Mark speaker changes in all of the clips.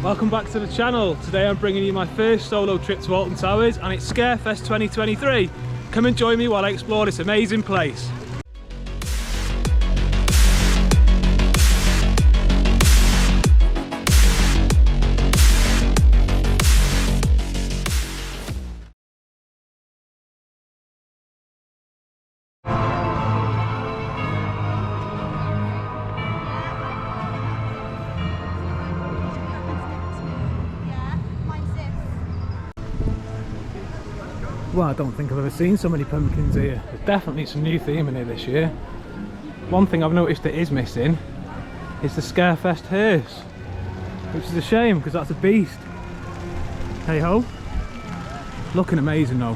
Speaker 1: Welcome back to the channel. Today I'm bringing you my first solo trip to Alton Towers and it's Scarefest 2023. Come and join me while I explore this amazing place. Well, I don't think I've ever seen so many pumpkins here. There's definitely some new theme in here this year. One thing I've noticed that is missing is the Scarefest hearse, which is a shame because that's a beast. Hey ho. Looking amazing though.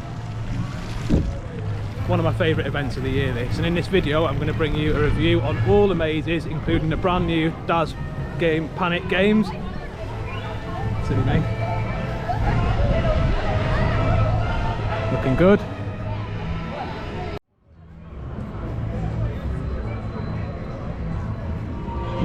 Speaker 1: One of my favourite events of the year this, and in this video I'm going to bring you a review on all the mazes, including the brand new Daz Games Panic games. Silly me. Looking good.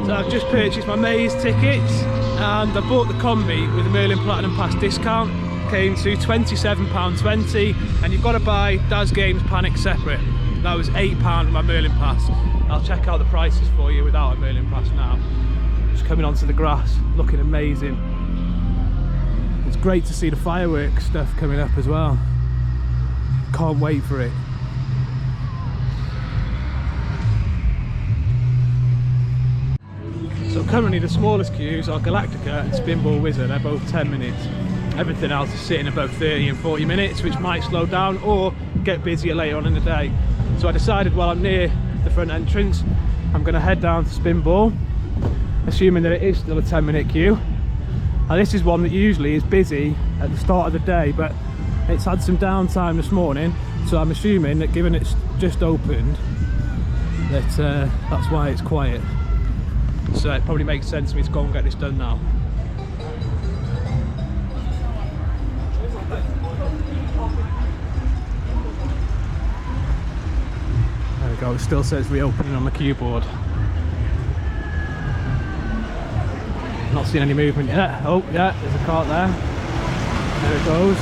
Speaker 1: So I've just purchased my maze tickets and I bought the combi with the Merlin Platinum Pass discount. Came to £27.20 and you've got to buy Daz Games Panic separate. That was £8 with my Merlin Pass. I'll check out the prices for you without a Merlin Pass now. Just coming onto the grass, looking amazing. It's great to see the fireworks stuff coming up as well. Can't wait for it. So currently the smallest queues are Galactica and Spinball Wizard. They're both 10 minutes. Everything else is sitting above 30 and 40 minutes, which might slow down or get busier later on in the day. So I decided while I'm near the front entrance, I'm going to head down to Spinball, assuming that it is still a 10-minute queue. And this is one that usually is busy at the start of the day, but it's had some downtime this morning, so I'm assuming that given it's just opened, that that's why it's quiet. So it probably makes sense for me to go and get this done now. There we go, it still says reopening on the queue board. Not seen any movement yet. Oh yeah, there's a cart there. There it goes.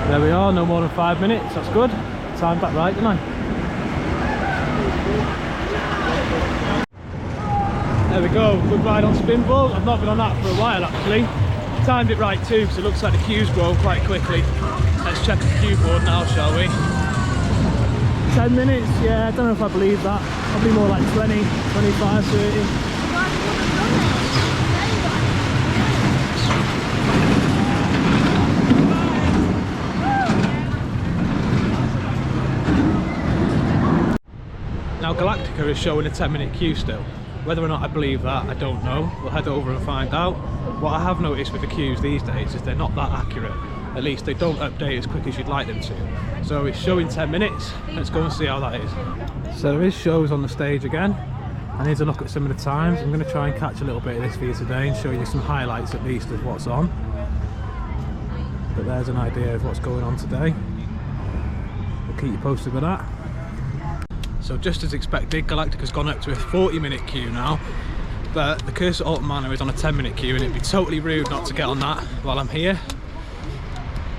Speaker 1: There we are, no more than 5 minutes, that's good. Timed that right, didn't I? There we go, good ride on Spinball. I've not been on that for a while actually. Timed it right too, because it looks like the queue's grown quite quickly. Let's check the queue board now, shall we? 10 minutes, yeah, I don't know if I believe that. Probably more like 20, 25, 30. Now Galactica is showing a 10-minute queue still. Whether or not I believe that, I don't know. We'll head over and find out. What I have noticed with the queues these days is they're not that accurate. At least they don't update as quick as you'd like them to. So it's showing 10 minutes. Let's go and see how that is. So there is shows on the stage again. I need to look at some of the times. I'm going to try and catch a little bit of this for you today and show you some highlights at least of what's on. But there's an idea of what's going on today. We'll keep you posted with that. So just as expected, Galactica's gone up to a 40-minute queue now, but the Curse at Alton Manor is on a 10-minute queue and it'd be totally rude not to get on that while I'm here.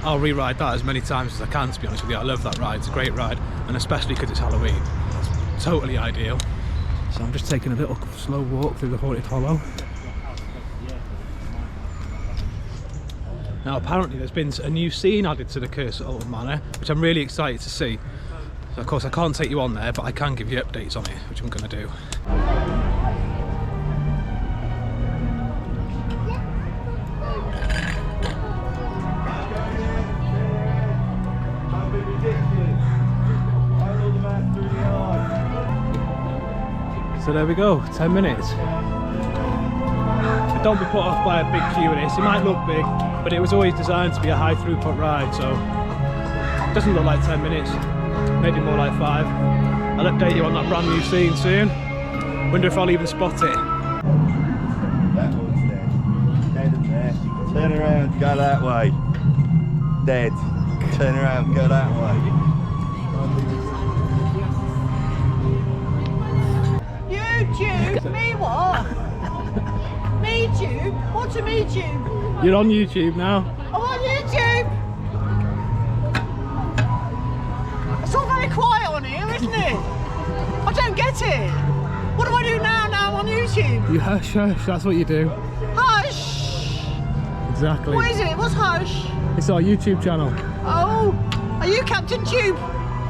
Speaker 1: I'll re-ride that as many times as I can, to be honest with you. I love that ride, it's a great ride, and especially because it's Halloween. It's totally ideal. So I'm just taking a little slow walk through the Haunted Hollow. Now apparently there's been a new scene added to the Curse at Alton Manor, which I'm really excited to see. Of course I can't take you on there, but I can give you updates on it, which I'm going to do. So there we go, 10 minutes. But don't be put off by a big queue in this. It might look big, but it was always designed to be a high throughput ride, so it doesn't look like 10 minutes. Maybe more like 5. I'll update you on that brand new scene soon. Wonder if I'll even spot it.
Speaker 2: That one's dead. Dead and there. Go that way. Dead. Turn around, go that way.
Speaker 3: YouTube? Me what? Me tube? What's a me tube?
Speaker 1: You're on YouTube now.
Speaker 3: I'm on YouTube! It's all very quiet on here, isn't it? I don't get it. What do I do now I'm on YouTube?
Speaker 1: You hush, hush, that's what you do.
Speaker 3: Hush!
Speaker 1: Exactly.
Speaker 3: What is it? What's hush?
Speaker 1: It's our YouTube channel.
Speaker 3: Oh, are you Captain Tube?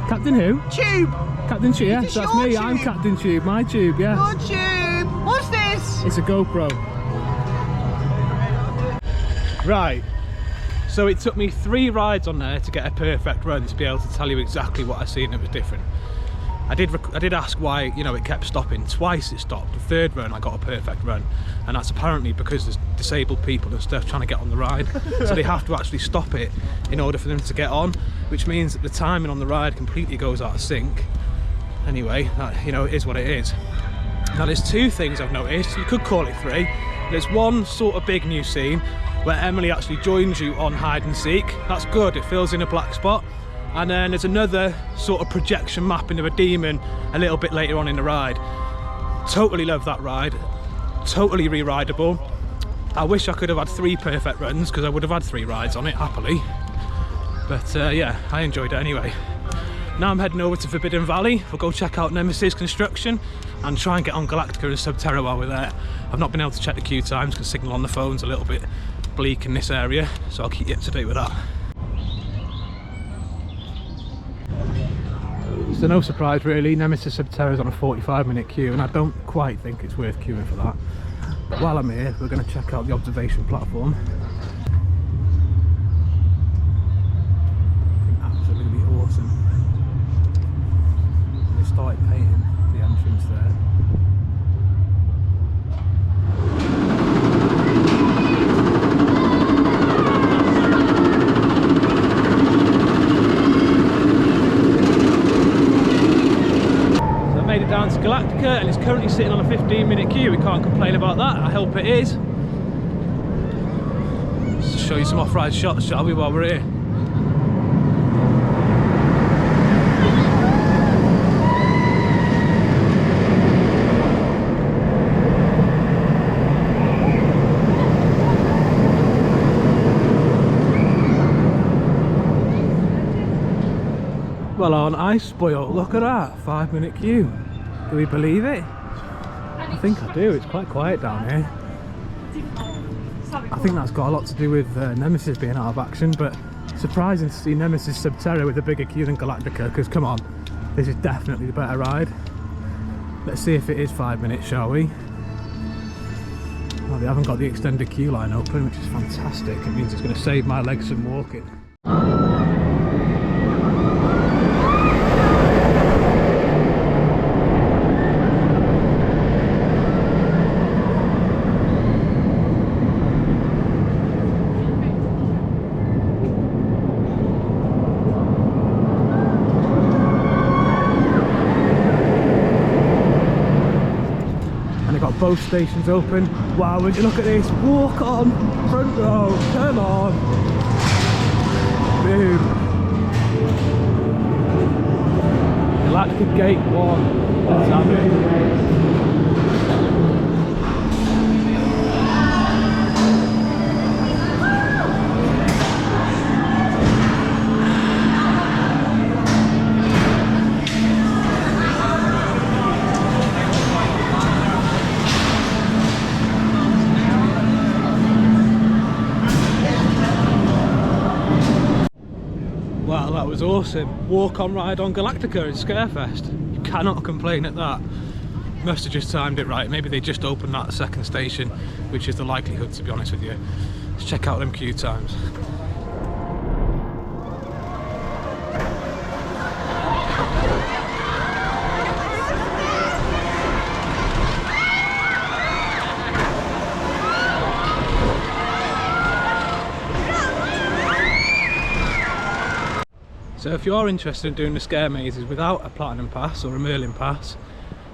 Speaker 1: Captain who?
Speaker 3: Tube!
Speaker 1: Captain Tube, yes, that's me.
Speaker 3: Tube.
Speaker 1: I'm Captain Tube, my tube, yes.
Speaker 3: Your tube! What's this?
Speaker 1: It's a GoPro. Right, so it took me 3 rides on there to get a perfect run to be able to tell you exactly what I seen that was different. I did ask why, you know, it kept stopping. Twice it stopped. The 3rd run I got a perfect run, and that's apparently because there's disabled people and stuff trying to get on the ride, so they have to actually stop it in order for them to get on, which means that the timing on the ride completely goes out of sync. Anyway, that, you know, it is what it is. Now there's 2 things I've noticed. You could call it 3. There's one sort of big new scene where Emily actually joins you on hide and seek. That's good, it fills in a black spot. And then there's another sort of projection mapping of a demon a little bit later on in the ride. Totally love that ride, totally re-rideable. I wish I could have had 3 perfect runs because I would have had 3 rides on it happily. But yeah, I enjoyed it anyway. Now I'm heading over to Forbidden Valley. We'll go check out Nemesis construction and try and get on Galactica and Subterra while we're there. I've not been able to check the queue times because signal on the phone's a little bit bleak in this area, so I'll keep you up to date with that. So no surprise really, Nemesis Subterra is on a 45-minute queue and I don't quite think it's worth queuing for that. But while I'm here, we're going to check out the observation platform. Absolutely awesome. They started painting the entrance there. Down to Galactica and it's currently sitting on a 15-minute queue. We can't complain about that. I hope it is. Let's show you some off-ride shots, shall we, while we're here. Well, aren't I spoiled? Look at that, 5-minute queue. Do we believe it? I think I do, it's quite quiet down here. I think that's got a lot to do with Nemesis being out of action, but surprising to see Nemesis Subterra with a bigger queue than Galactica, because come on, this is definitely the better ride. Let's see if it is 5 minutes, shall we? Well, they haven't got the extended queue line open, which is fantastic. It means it's going to save my legs from walking. Both stations open. Wow, would you look at this? Walk on, front row, come on. Boom. Galactica Gate 1. Let's have it. Wow, that was awesome. Walk on ride on Galactica at Scarefest. You cannot complain at that. Must have just timed it right. Maybe they just opened that 2nd station, which is the likelihood, to be honest with you. Let's check out them queue times. So if you are interested in doing the scare mazes without a Platinum Pass or a Merlin Pass,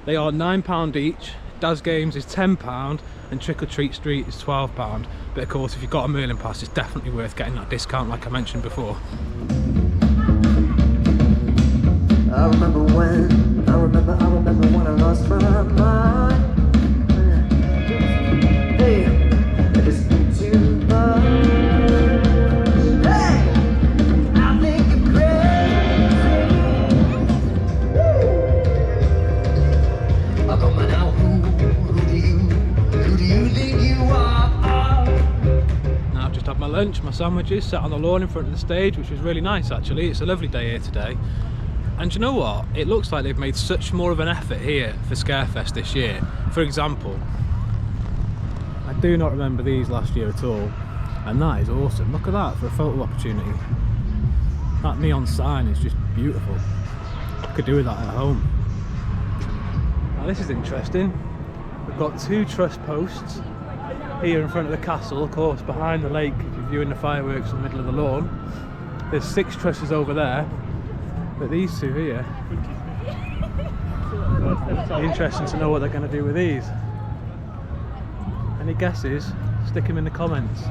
Speaker 1: they are £9 each, Daz Games is £10 and Trick or Treat Street is £12. But of course, if you've got a Merlin pass, it's definitely worth getting that discount like I mentioned before.
Speaker 4: I remember when I lost my mind. Hey, it's too much. Hey, I think you're crazy. Oh, come on now, who do you think you are?
Speaker 1: Now I've just had my lunch, my sandwiches, sat on the lawn in front of the stage, which was really nice actually. It's a lovely day here today. And do you know what? It looks like they've made such more of an effort here for Scarefest this year. For example, I do not remember these last year at all. And that is awesome. Look at that for a photo opportunity. That neon sign is just beautiful. I could do with that at home. Now this is interesting. We've got 2 truss posts here in front of the castle, of course behind the lake if you're viewing the fireworks in the middle of the lawn. There's 6 trusses over there. But these 2 here, interesting to know what they're going to do with these. Any guesses? Stick them in the comments.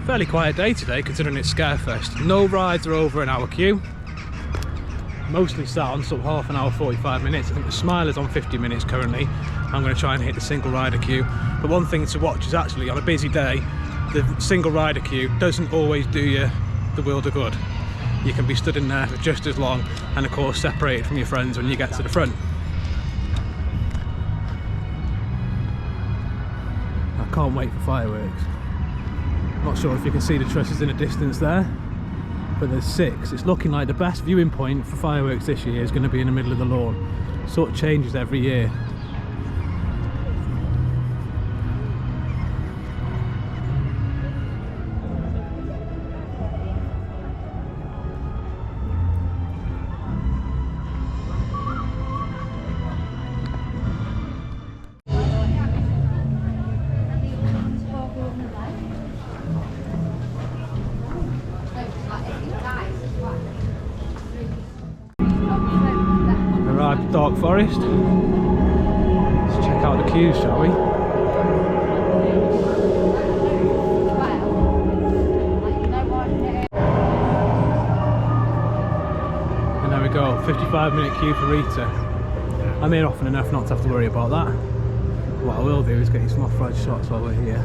Speaker 1: Fairly quiet day today considering it's Scarefest. No rides are over an hour queue. Mostly sat on sort of half an hour, 45 minutes. I think the Smiler's on 50 minutes currently. I'm going to try and hit the single rider queue. But one thing to watch is actually on a busy day, the single rider queue doesn't always do you the world of good. You can be stood in there for just as long and of course separated from your friends when you get to the front. I can't wait for fireworks. Not sure if you can see the trusses in the distance there, but there's 6. It's looking like the best viewing point for fireworks this year is going to be in the middle of the lawn. Sort of changes every year. Arrived at Dark Forest. Let's check out the queues, shall we? And there we go, 55-minute queue for Rita. I'm here often enough not to have to worry about that. What I will do is get you some off-road shots while we're here.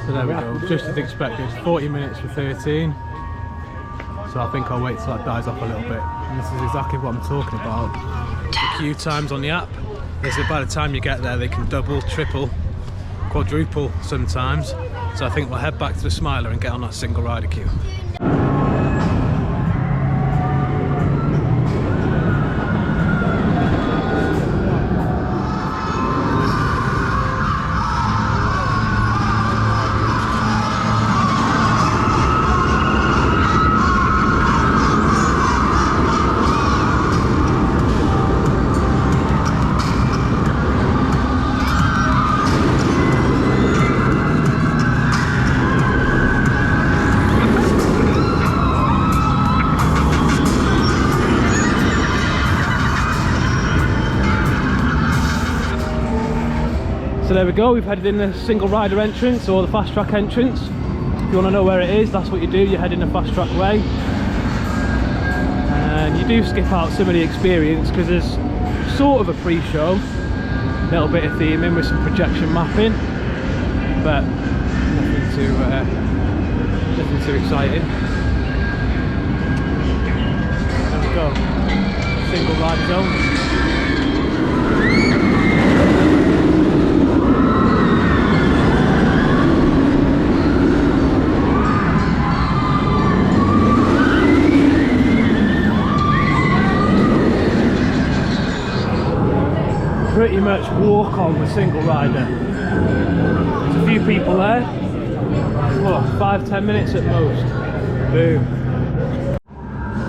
Speaker 1: So there we go, just as expected, 40 minutes for 13. So I think I'll wait till that dies off a little bit. And this is exactly what I'm talking about. The queue times on the app is that by the time you get there they can double, triple, quadruple sometimes. So I think we'll head back to the Smiler and get on that single rider queue. So there we go, we've headed in the single rider entrance or the fast track entrance. If you want to know where it is, that's what you do, you head in the fast track way. And you do skip out some of the experience because there's sort of a pre-show, a little bit of theming with some projection mapping, but nothing too exciting. There we go, single rider zone. Pretty much walk on with single rider. There's a few people there. What, 5-10 minutes at most. Boom.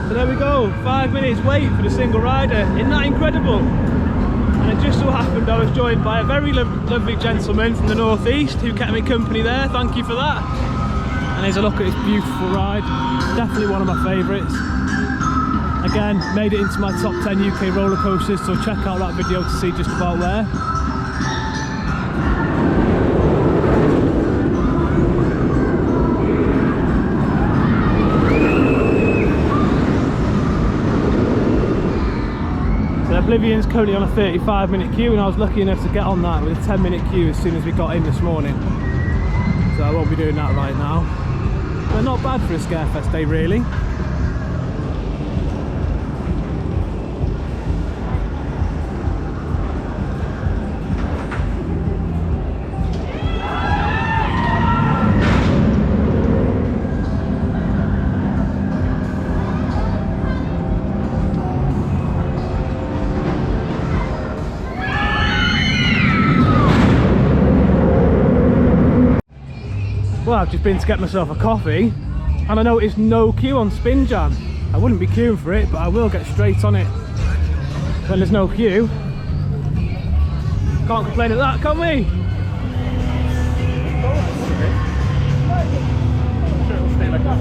Speaker 1: So there we go, 5 minutes wait for the single rider. Isn't that incredible? And it just so happened I was joined by a very lovely gentleman from the northeast who kept me company there. Thank you for that. And here's a look at this beautiful ride. Definitely one of my favourites. Again, made it into my top 10 UK roller coasters, so check out that video to see just about where. Oblivion's currently on a 35-minute queue, and I was lucky enough to get on that with a 10-minute queue as soon as we got in this morning. So I won't be doing that right now. But not bad for a Scarefest day, really. Well, I've just been to get myself a coffee and I noticed no queue on Spin Jam. I wouldn't be queuing for it, but I will get straight on it when there's no queue. Can't complain at that, can we? Sure, it'll stay like that.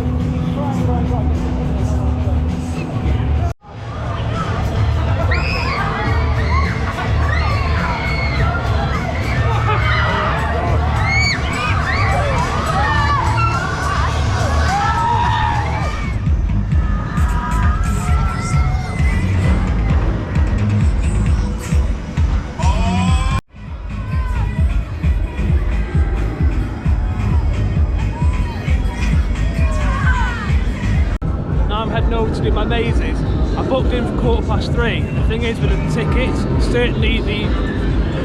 Speaker 1: To do my mazes. I booked in for 3:15. The thing is with the tickets, certainly the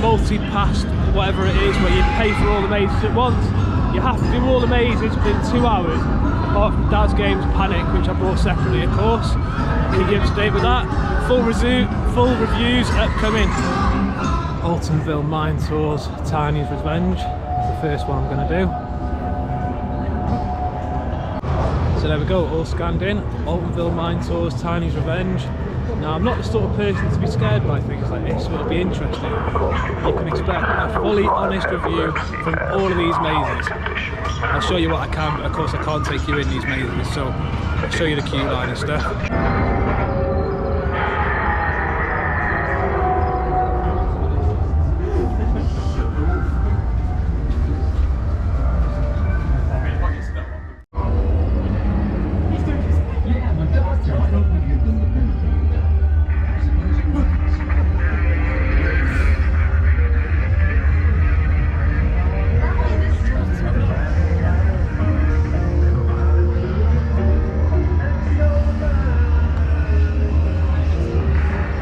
Speaker 1: multi-pass, whatever it is, where you pay for all the mazes at once, you have to do all the mazes within 2 hours, apart from Daz Games Panic, which I bought separately, of course. Keep you up to date with that. Full reviews upcoming. Altonville Mine Tours, Tiny's Revenge. That's the first one I'm going to do. So there we go, all scanned in. Altonville Mine Tours, Tiny's Revenge. Now, I'm not the sort of person to be scared by things like this, so it'll be interesting. You can expect a fully honest review from all of these mazes. I'll show you what I can, but of course I can't take you in these mazes, so I'll show you the queue line and stuff.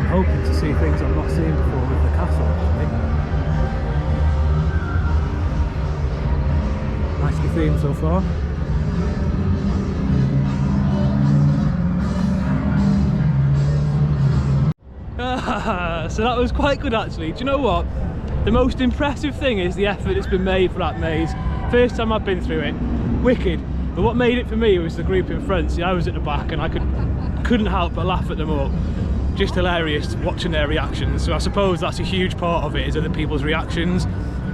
Speaker 1: Hoping to see things I've not seen before with the castle, actually. Nicely themed so far. So that was quite good actually. Do you know what? The most impressive thing is the effort that's been made for that maze. First time I've been through it. Wicked. But what made it for me was the group in front. See, I was at the back and I couldn't help but laugh at them all. Just hilarious watching their reactions. So I suppose that's a huge part of it, is other people's reactions,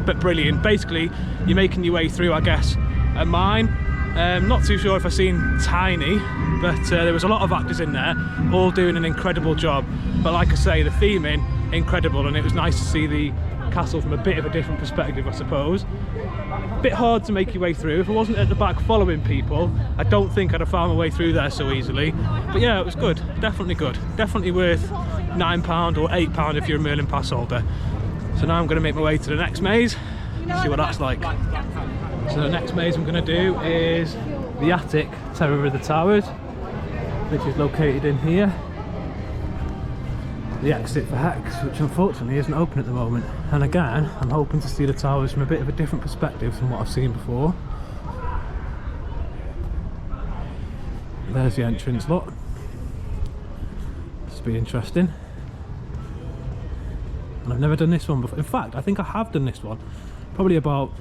Speaker 1: but brilliant. Basically, you're making your way through, I guess, at mine. Not too sure if I've seen Tiny, but there was a lot of actors in there, all doing an incredible job. But like I say, the theming, incredible, and it was nice to see the castle from a bit of a different perspective, I suppose. Bit hard to make your way through. If I wasn't at the back following people, I don't think I'd have found my way through there so easily. But yeah, it was good. Definitely good. Definitely worth £9 or £8 if you're a Merlin Pass holder. So now I'm going to make my way to the next maze, see what that's like. So the next maze I'm going to do is the Attic Terror of the Towers, which is located in here. The exit for Hex, which unfortunately isn't open at the moment. And again, I'm hoping to see the towers from a bit of a different perspective from what I've seen before. There's the entrance, look. This will be interesting. And I've never done this one before. In fact, I think I have done this one probably about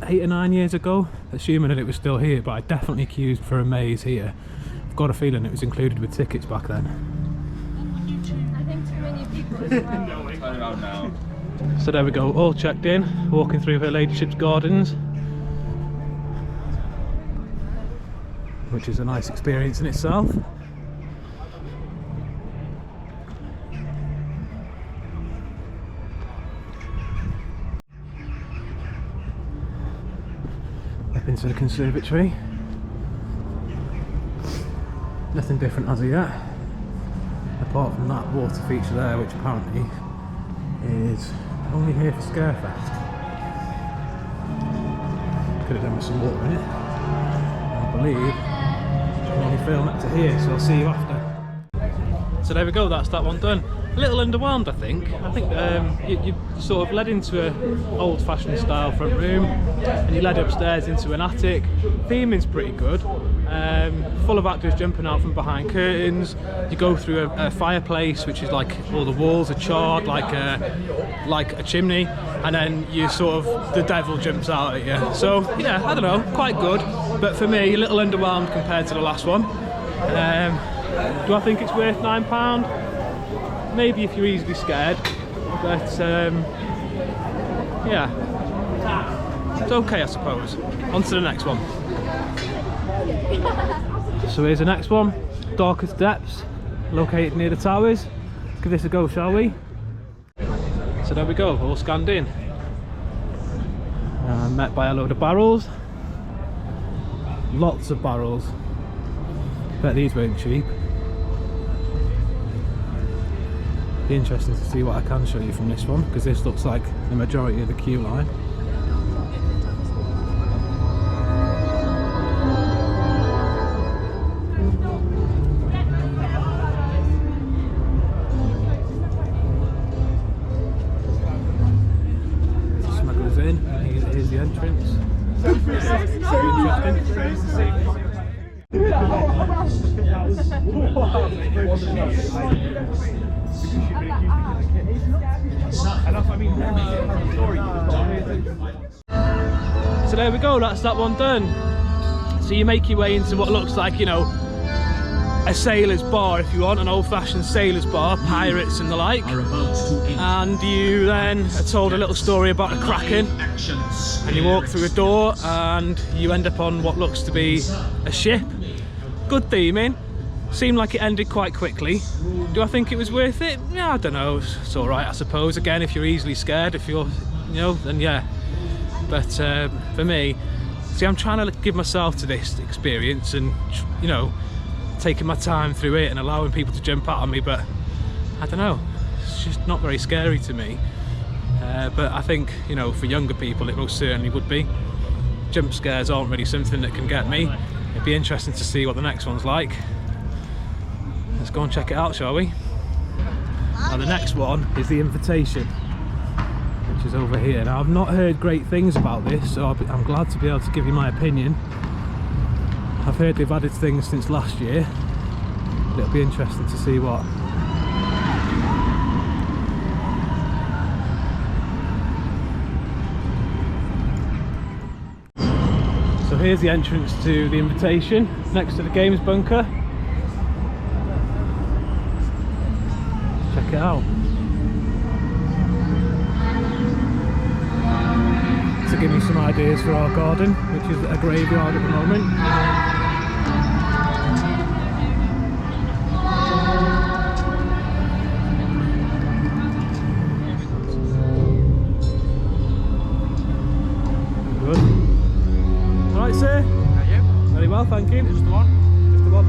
Speaker 1: 8 or 9 years ago, assuming that it was still here, but I definitely queued for a maze here. I've got a feeling it was included with tickets back then.
Speaker 5: I think too many people as well.
Speaker 2: Turn around now.
Speaker 1: So there we go, all checked in, walking through Her Ladyship's gardens, which is a nice experience in itself. Up into the conservatory. Nothing different as of yet, apart from that water feature there, which apparently is only here for Scarefest. Could have done with some water in it. I believe you can only film up to here, so I'll see you after. So there we go, that's that one done. A little underwhelmed, I think. You sort of led into an old-fashioned style front room, and you led upstairs into an attic. Theming's pretty good. Full of actors jumping out from behind curtains. You go through a fireplace, which is like all the walls are charred, like a chimney, and then you sort of, the devil jumps out at you. So yeah, I don't know, quite good, but for me, a little underwhelmed compared to the last one. Do I think it's worth £9? Maybe if you're easily scared, but yeah, it's okay, I suppose. On to the next one. So here's the next one, Darkest Depths, located near the towers. Let's give this a go, shall we? So there we go, all scanned in. Met by a load of barrels. Lots of barrels. Bet these weren't cheap. Be interesting to see what I can show you from this one, because this looks like the majority of the queue line. Smugglers in, here's the entrance. So there we go, that's that one done. So you make your way into what looks like, you know, a sailor's bar, if you want, an old-fashioned sailor's bar, pirates and the like. And you then are told a little story about a kraken, and you walk through a door and you end up on what looks to be a ship. Good theming. Seemed like it ended quite quickly. Do I think it was worth it? Yeah, I don't know. It's all right, I suppose. Again, if you're easily scared, if you're, you know, then yeah. But for me, see, I'm trying to give myself to this experience and, you know, taking my time through it and allowing people to jump out on me, but I don't know. It's just not very scary to me. But I think, you know, for younger people, it most certainly would be. Jump scares aren't really something that can get me. It'd be interesting to see what the next one's like. Let's go and check it out, shall we? Now the next one is the Invitation, which is over here. Now I've not heard great things about this, so I'm glad to be able to give you my opinion. I've heard they've added things since last year. It'll be interesting to see what. So here's the entrance to the Invitation, next to the games bunker. Check it out. To give me some ideas for our garden, which is a graveyard at the moment. Good. Alright, sir?
Speaker 6: Yeah.
Speaker 1: Very well, thank you.
Speaker 6: Just the one?
Speaker 1: Just the one.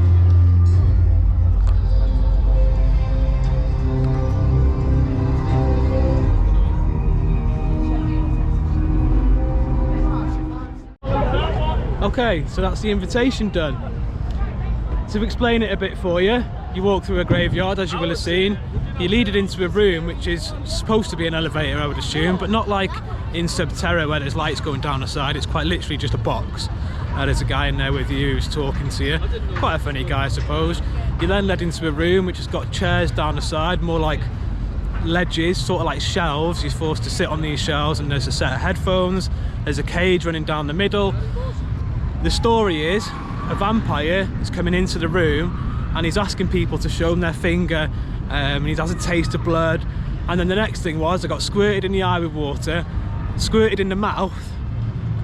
Speaker 1: Okay, so that's the Invitation done. To explain it a bit for you, you walk through a graveyard, as you will have seen. You lead it into a room which is supposed to be an elevator, I would assume, but not like in Subterra where there's lights going down the side. It's quite literally just a box. There's a guy in there with you who's talking to you. Quite a funny guy, I suppose. You're then led into a room which has got chairs down the side, more like ledges, sort of like shelves. You're forced to sit on these shelves, and there's a set of headphones. There's a cage running down the middle. The story is a vampire is coming into the room and he's asking people to show him their finger, and he has a taste of blood. And then the next thing was I got squirted in the eye with water, squirted in the mouth.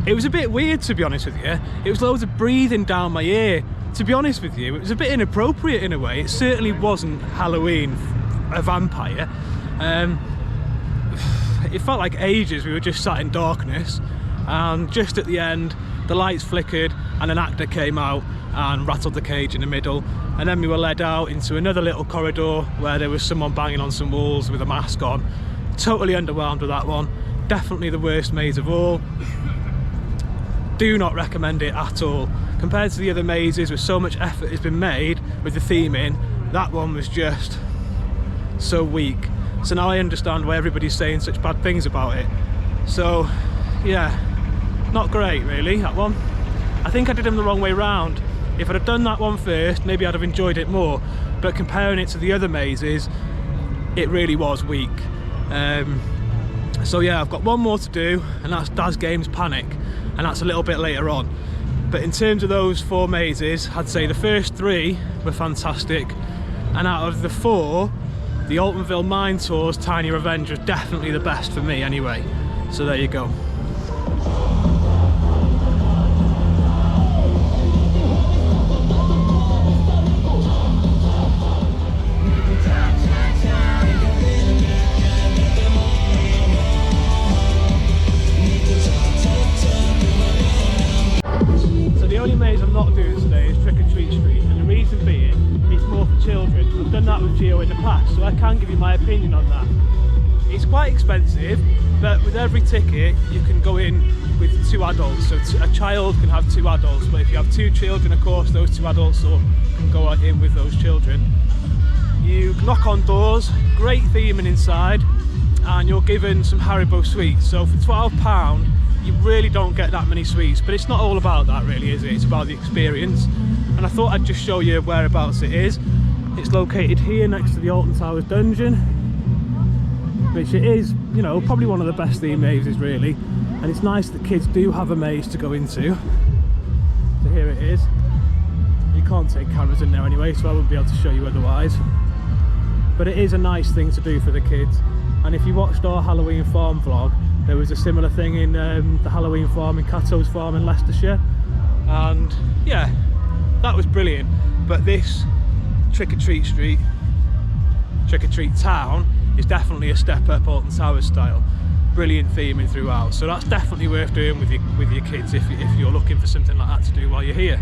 Speaker 1: It was a bit weird, to be honest with you. It was loads of breathing down my ear. To be honest with you, it was a bit inappropriate in a way. It certainly wasn't Halloween, a vampire. It felt like ages. We were just sat in darkness, and just at the end the lights flickered and an actor came out and rattled the cage in the middle, and then we were led out into another little corridor where there was someone banging on some walls with a mask on. Totally underwhelmed with that one. Definitely the worst maze of all. Do not recommend it at all. Compared to the other mazes where so much effort has been made with the theming, that one was just so weak. So now I understand why everybody's saying such bad things about it. So yeah, not great really, that one. I think I did them the wrong way round. If I'd have done that one first, maybe I'd have enjoyed it more. But comparing it to the other mazes, it really was weak. So yeah, I've got one more to do, and that's Daz Games Panic, and that's a little bit later on. But in terms of those 4 mazes, I'd say the first 3 were fantastic, and out of the 4, the Altonville Mine Tour's Tiny Revenge was definitely the best for me anyway. So there you go. The only maze I'm not doing today is Trick or Treat Street, and the reason being, it's more for children. I've done that with Geo in the past, so I can give you my opinion on that. It's quite expensive, but with every ticket you can go in with 2 adults, so a child can have 2 adults, but if you have 2 children, of course, those 2 adults can go in with those children. You knock on doors, great theming inside, and you're given some Haribo sweets. So for £12, you really don't get that many sweets, but it's not all about that really, is it? It's about the experience. And I thought I'd just show you whereabouts it is. It's located here next to the Alton Towers dungeon, which it is, you know, probably one of the best themed mazes really. And it's nice that kids do have a maze to go into. So here it is. You can't take cameras in there anyway, so I wouldn't be able to show you otherwise. But it is a nice thing to do for the kids. And if you watched our Halloween farm vlog, there was a similar thing in the Halloween farm in Cato's farm in Leicestershire, and yeah, that was brilliant. But this Trick or Treat Street, Trick or Treat Town, is definitely a step up Alton Towers style. Brilliant theming throughout, so that's definitely worth doing with your kids if you're looking for something like that to do while you're here.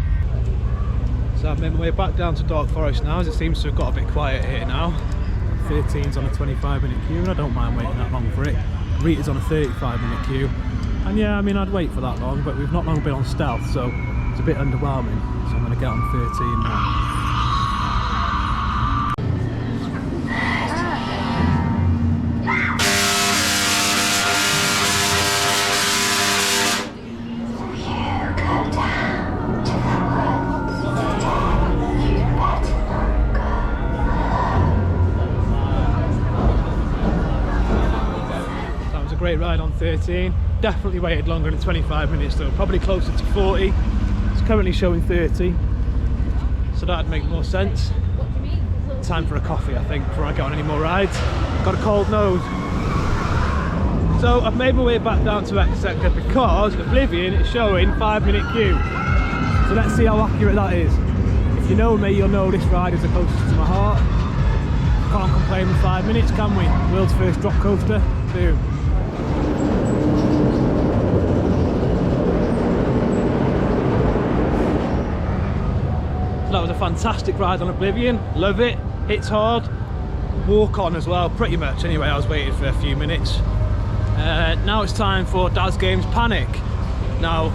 Speaker 1: So I've made my way back down to Dark Forest now, as it seems to have got a bit quiet here now. 13's on a 25-minute queue, and I don't mind waiting that long for it. Rita's on a 35-minute queue, and yeah, I mean, I'd wait for that long, but we've not long been on stealth, so it's a bit underwhelming. So I'm going to get on 13 now. Great ride on 13. Definitely waited longer than 25 minutes though, probably closer to 40. It's currently showing 30, so that'd make more sense. Time for a coffee, I think, before I get on any more rides. Got a cold nose. So I've made my way back down to X sector because Oblivion is showing 5-minute queue. So let's see how accurate that is. If you know me, you'll know this ride is the closest to my heart. Can't complain with 5 minutes, can we? World's first drop coaster. Boom. That was a fantastic ride on Oblivion, love it, hits hard, walk on as well, pretty much anyway. I was waiting for a few minutes. Now it's time for Daz Games Panic. Now,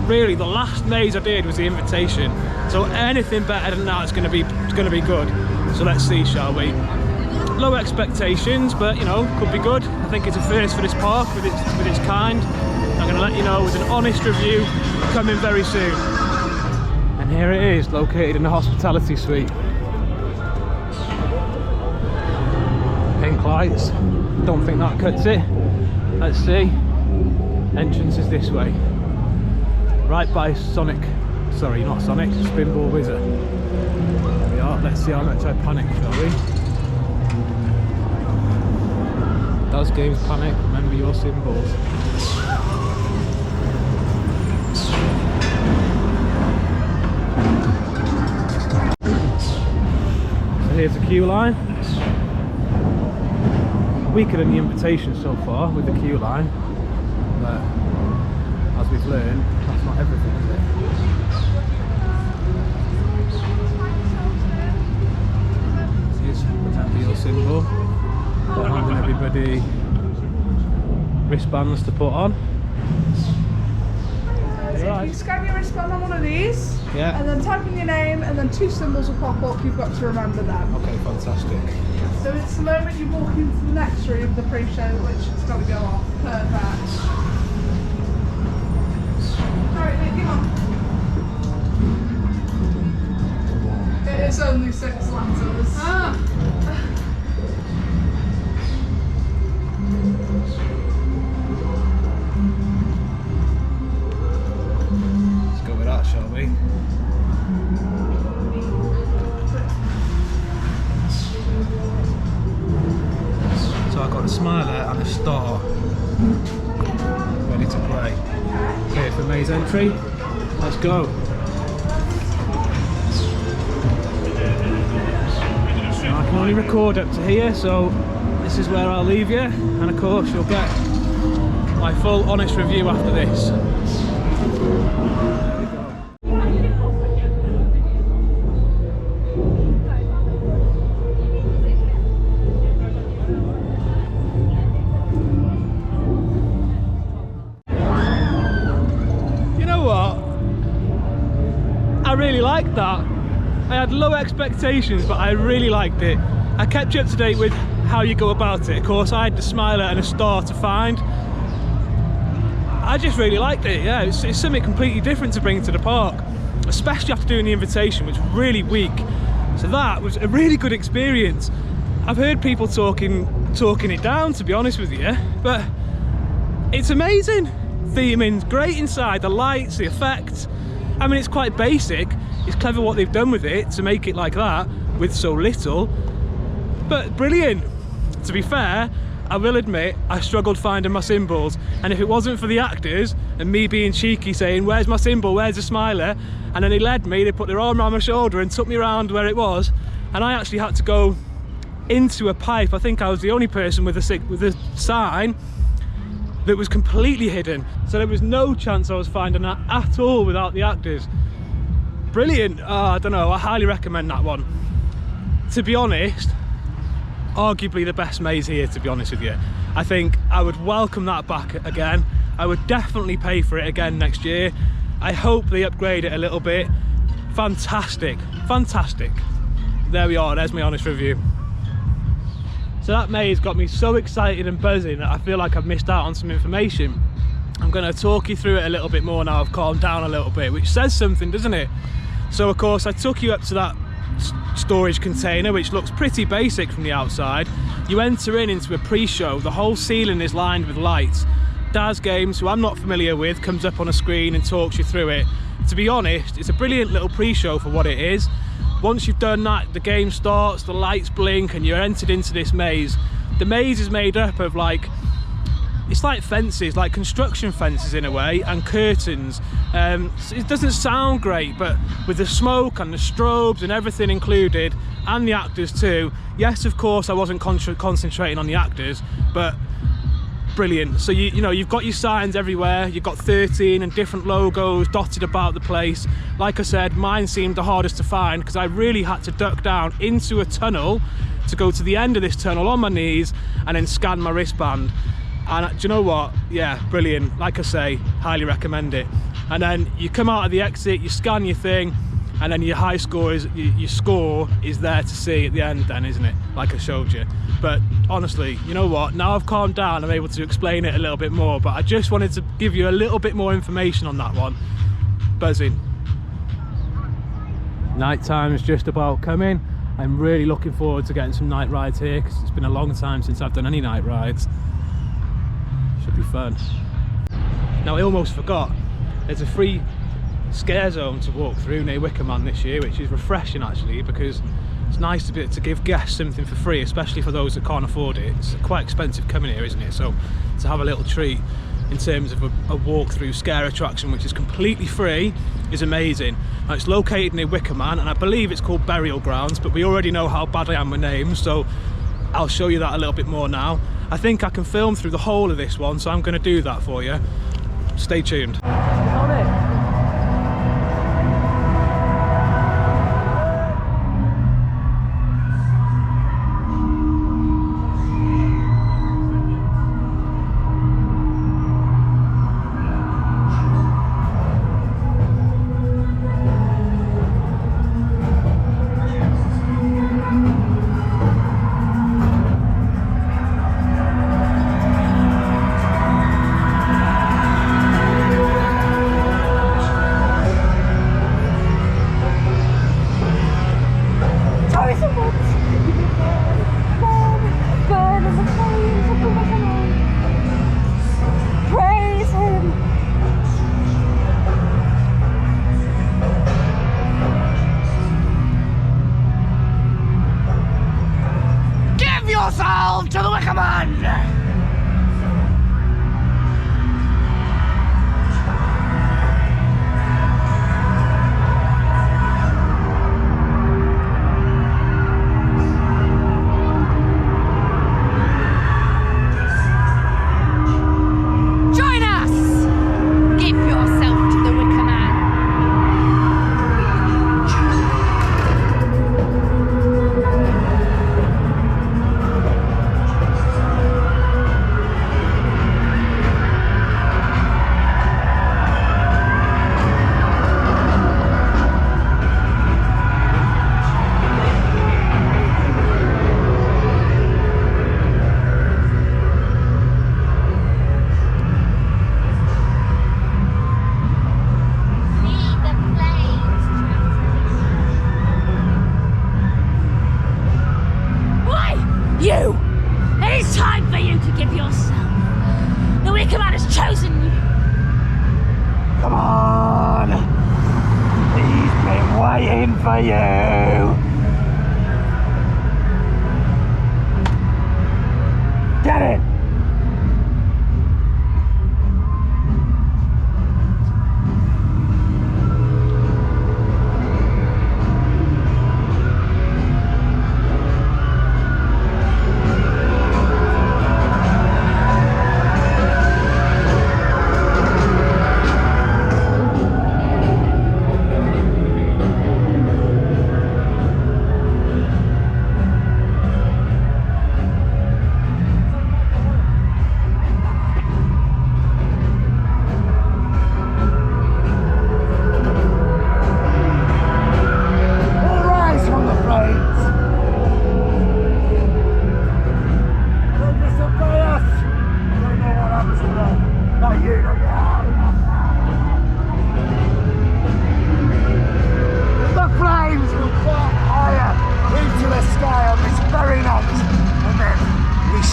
Speaker 1: really the last maze I did was the invitation, so anything better than that is going to be good. So let's see, shall we? Low expectations, but you know, could be good. I think it's a first for this park with its kind. I'm going to let you know with an honest review coming very soon. And here it is, located in the hospitality suite. Pink traffic lights. Don't think that cuts it. Let's see. Entrance is this way. Right by Sonic. Sorry, not Sonic. Spinball Wizard. There we are. Let's see how much I panic, shall we? Daz Games Panic. Remember your symbols. Here's the queue line. Weaker than the invitation so far with the queue line, but as we've learned, that's not everything, is it? Here's the your symbol. They're handing everybody wristbands to put on.
Speaker 6: If you scan your wristband on one of these,
Speaker 1: Yeah.
Speaker 6: and then type in your name, and then 2 symbols will pop up. You've got to remember them.
Speaker 1: Okay, fantastic.
Speaker 6: So it's the moment you walk into the next room, the pre-show, which has got to go off. Perfect. Sorry, Nick, come on. It is only 6 letters.
Speaker 1: Let's go with that, shall we? So I've got a smiler and a star ready to play. Clear for maze entry. Let's go. Now I can only record up to here, so this is where I'll leave you, and of course you'll get my full honest review after this. I really liked that. I had low expectations, but I really liked it. I kept you up to date with how you go about it. Of course, I had the smiler and a star to find. I just really liked it, yeah. It's something completely different to bring to the park, especially after doing the invitation, which was really weak. So that was a really good experience. I've heard people talking it down, to be honest with you, but it's amazing. Theming's great inside, the lights, the effects. I mean, it's quite basic. It's clever what they've done with it to make it like that with so little, but brilliant. To be fair, I will admit I struggled finding my symbols, and if it wasn't for the actors and me being cheeky saying, where's my symbol, where's the smiler, and then they led me, they put their arm around my shoulder and took me around where it was, and I actually had to go into a pipe. I think I was the only person with a sign that was completely hidden, so there was no chance I was finding that at all without the actors. Brilliant. I don't know, I highly recommend that one. To be honest, arguably the best maze here, to be honest with you. I think I would welcome that back again. I would definitely pay for it again next year. I hope they upgrade it a little bit. Fantastic, fantastic. There we are, there's my honest review. So that maze got me so excited and buzzing that I feel like I've missed out on some information. I'm going to talk you through it a little bit more now I've calmed down a little bit, which says something, doesn't it? So of course I took you up to that storage container, which looks pretty basic from the outside. You enter into a pre-show. The whole ceiling is lined with lights. Daz Games, who I'm not familiar with, comes up on a screen and talks you through it. To be honest, it's a brilliant little pre-show for what it is. Once you've done that, the game starts, the lights blink, and you're entered into this maze. The maze is made up of it's like fences, like construction fences in a way, and curtains. It doesn't sound great, but with the smoke and the strobes and everything included, and the actors too. Yes, of course, I wasn't concentrating on the actors, but brilliant. So you know, you've got your signs everywhere. You've got 13 and different logos dotted about the place. Like I said, mine seemed the hardest to find because I really had to duck down into a tunnel to go to the end of this tunnel on my knees and then scan my wristband. And do you know what? Yeah, brilliant. Like I say, highly recommend it. And then you come out of the exit, you scan your thing, and then your high score is, your score is there to see at the end then, isn't it? Like I showed you. But honestly, you know what? Now I've calmed down, I'm able to explain it a little bit more, but I just wanted to give you a little bit more information on that one. Buzzing. Night time is just about coming. I'm really looking forward to getting some night rides here because it's been a long time since I've done any night rides. Should be fun. Now I almost forgot, there's a free scare zone to walk through near Wicker Man this year, which is refreshing actually, because it's nice to be able to give guests something for free, especially for those that can't afford it. It's quite expensive coming here, isn't it? So to have a little treat in terms of a walk through scare attraction which is completely free is amazing. Now, it's located near Wicker Man and I believe it's called Burial Grounds, but we already know how bad I am with names, so I'll show you that a little bit more now. I think I can film through the whole of this one, so I'm going to do that for you. Stay tuned.
Speaker 3: To the Wicker Man!
Speaker 5: You! It is time for you to give yourself. The Wicker Man has chosen you.
Speaker 2: Come on! He's been waiting for you! Get it!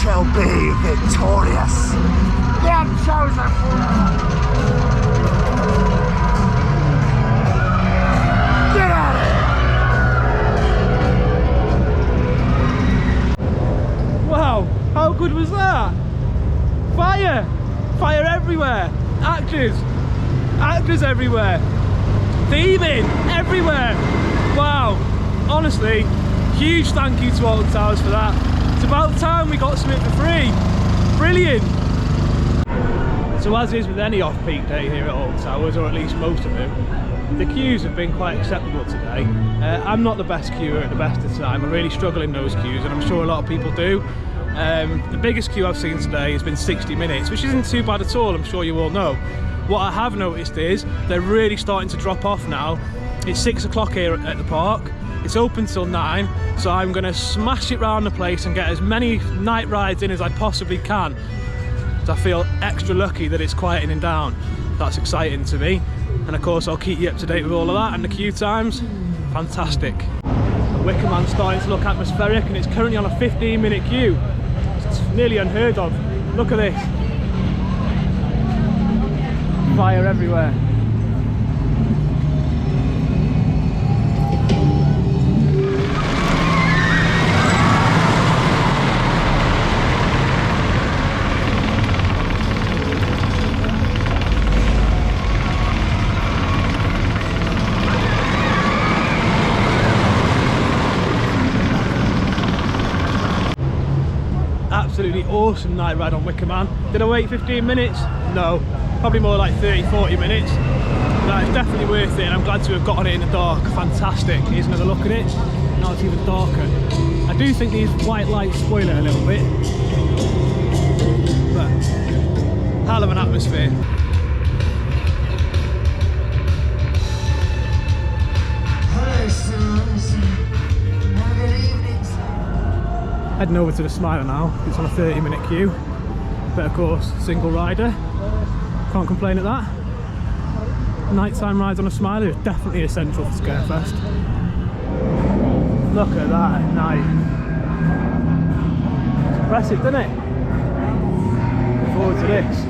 Speaker 2: Shall be victorious. The unchosen forever. Get out of here!
Speaker 1: Wow, how good was that? Fire! Fire everywhere! Actors everywhere! Theming everywhere! Wow, honestly, huge thank you to Alton Towers for that. It's about time we got something for free. Brilliant. So as is with any off-peak day here at Alton Towers, or at least most of them, the queues have been quite acceptable today. I'm not the best queuer at the best of the time. I really struggle in those queues, and I'm sure a lot of people do. The biggest queue I've seen today has been 60 minutes, which isn't too bad at all, I'm sure you all know. What I have noticed is they're really starting to drop off now. It's 6 o'clock here at the park. It's open till 9, so I'm going to smash it round the place and get as many night rides in as I possibly can. So I feel extra lucky that it's quietening down. That's exciting to me. And of course I'll keep you up to date with all of that and the queue times. Fantastic. Wickerman's starting to look atmospheric, and it's currently on a 15-minute queue. It's nearly unheard of. Look at this. Fire everywhere. Absolutely awesome night ride on Wickerman. Did I wait 15 minutes? No, probably more like 30-40 minutes. That is definitely worth it, and I'm glad to have got on it in the dark. Fantastic. Here's another look at it. Now it's even darker. I do think these white lights spoil it a little bit, but hell of an atmosphere. Heading over to the Smiler now. It's on a 30-minute queue, but of course single rider, can't complain at that. Nighttime rides on a Smiler is definitely essential for Scarefest. Look at that at night. It's impressive, isn't it? Looking forward to this.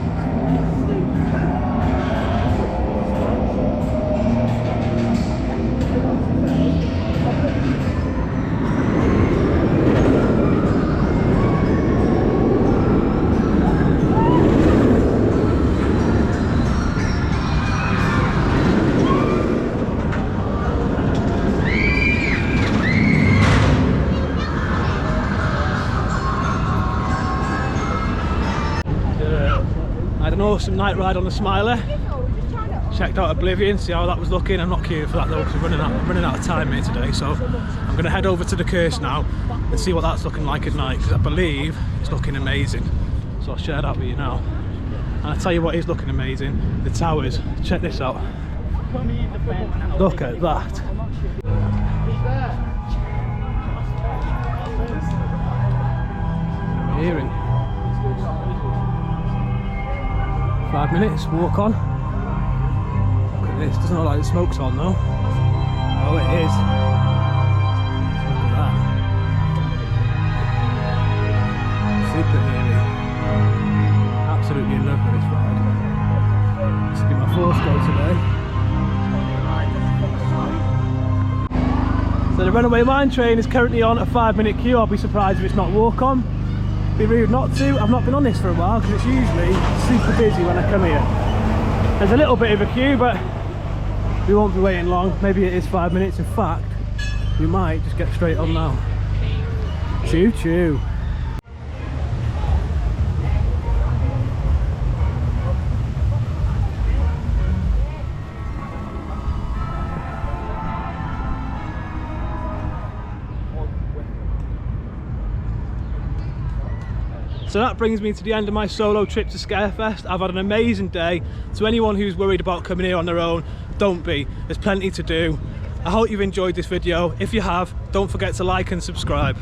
Speaker 1: An awesome night ride on the Smiler. Checked out Oblivion, see how that was looking. I'm not queuing for that though, because I'm running out of time here today, so I'm going to head over to the Curse now and see what that's looking like at night, because I believe it's looking amazing. So I'll share that with you now. And I'll tell you what is looking amazing, the towers. Check this out. Look at that. Hearing. 5 minutes, walk on. Look at this, doesn't look like the smoke's on though. Oh, it is. Look at that. Super eerie. Absolutely in love with this ride. This will be my fourth go today. So the Runaway Mine Train is currently on a 5-minute queue. I'll be surprised if it's not walk on. Be rude not to. I've not been on this for a while because it's usually super busy when I come here. There's a little bit of a queue, but we won't be waiting long. Maybe it is 5 minutes. In fact, we might just get straight on now. Choo choo. So that brings me to the end of my solo trip to Scarefest. I've had an amazing day. To anyone who's worried about coming here on their own, don't be. There's plenty to do. I hope you've enjoyed this video. If you have, don't forget to like and subscribe.